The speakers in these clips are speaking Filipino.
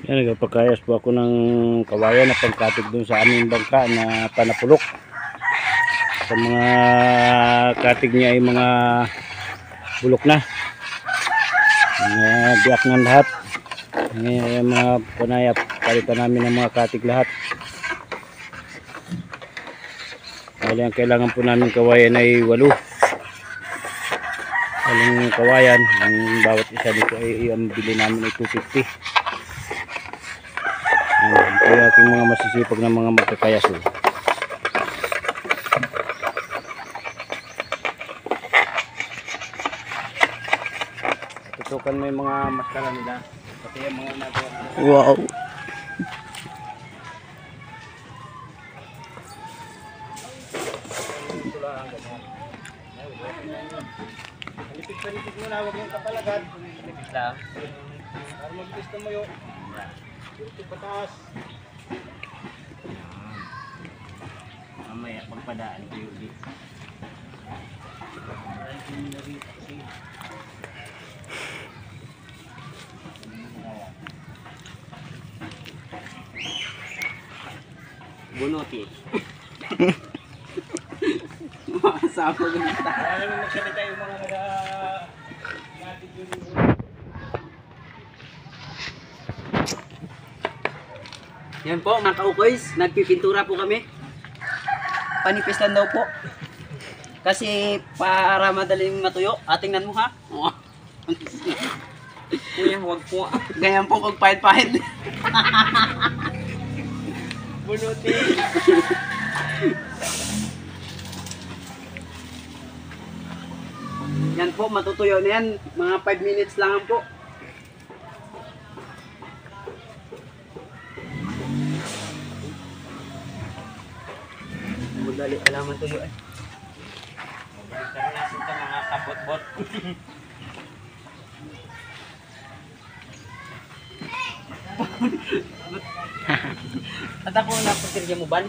Yan, nagpapakayas po ako ng kawayan na pangkatig dun sa aming bangka na panapulok. Sa mga katig niya ay mga bulok na. Biyak ng lahat. Ngayon mga panayap, palitan namin ng mga katig lahat. Ang kailangan po namin kawayan ay 8. Aling kawayan, ang bawat isa dito ay ang bili namin ay 250. Ito yung aking mga masisipag na mga magkakayaso. Tutukan mo yung mga maskara nila. Pati yung mga nagawa. Wow. Lipit mo na, huwag yung kapalagad. Lipit lang. Para mag-gusto mo yun. Dito pataas. Mamaya pagpadaan ko yung ulit. Bunuti. Masama ganita. Alam mo magsalita yung mga natin yung... Yan po mga kaukoys, nagpipintura po kami. Panipis lang daw po. Kasi para madaling matuyo, tingnan mo ha. Kuya, huwag po. Ganyan po kung pahit-pahit. Bunuti. Yan po, matutuyo na yan. Mga 5 minutes lang po. Madali alam matuyo eh. International ito mga kabot-bot. At ako napatirya mo ban?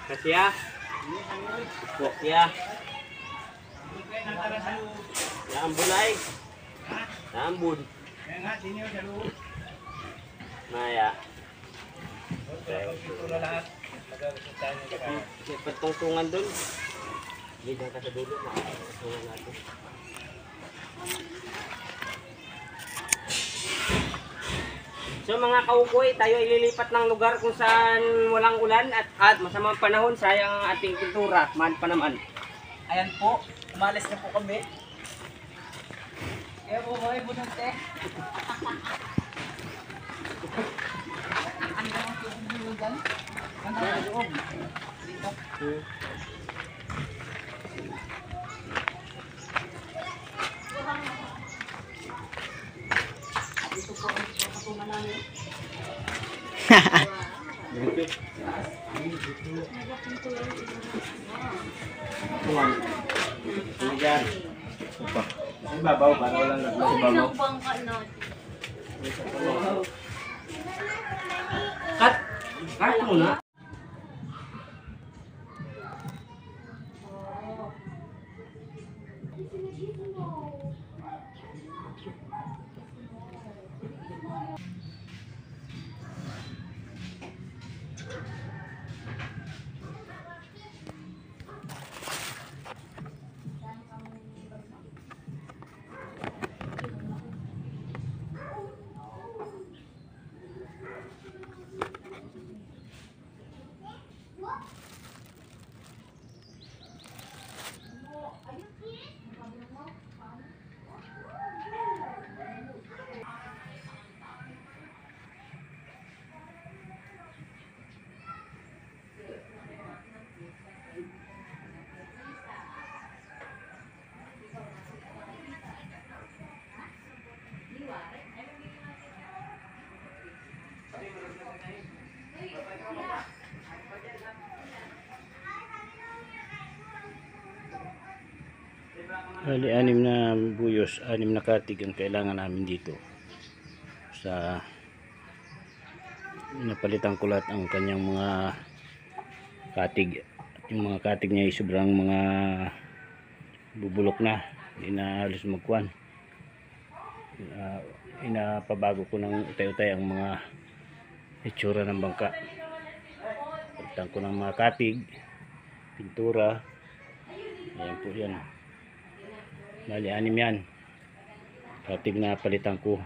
Kasya. Kasya. Naambulay. Naambun. Maya. May patungtungan dun. Hindi ka sa dulo. Patungtungan natin. So mga kaukoy, tayo ililipat ng lugar kung saan walang ulan at masamang panahon, sayang ang ating pintura, man pa naman. Ayan po, umalis na po kami. Kaya po mga ibunante. Ang mga tubo dyan. Ang mga loob. Dito. Dito po ang patungan namin. Ano dyan? Ang babaw, para walang nagbabaw. Cut! Cut muna. Bali, 6 na buyos, 6 na katig ang kailangan namin dito. Sa napalitan ko lahat ang kanyang mga katig. At yung mga katig niya ay sobrang mga bubulok na. Hindi na halos magkuhan. Inapabago ko ng utay-utay ang mga itsura ng bangka. Palitan ko ng mga katig, pintura. Ayan po yan. Bali, 6 yan. Katig na palitan ko.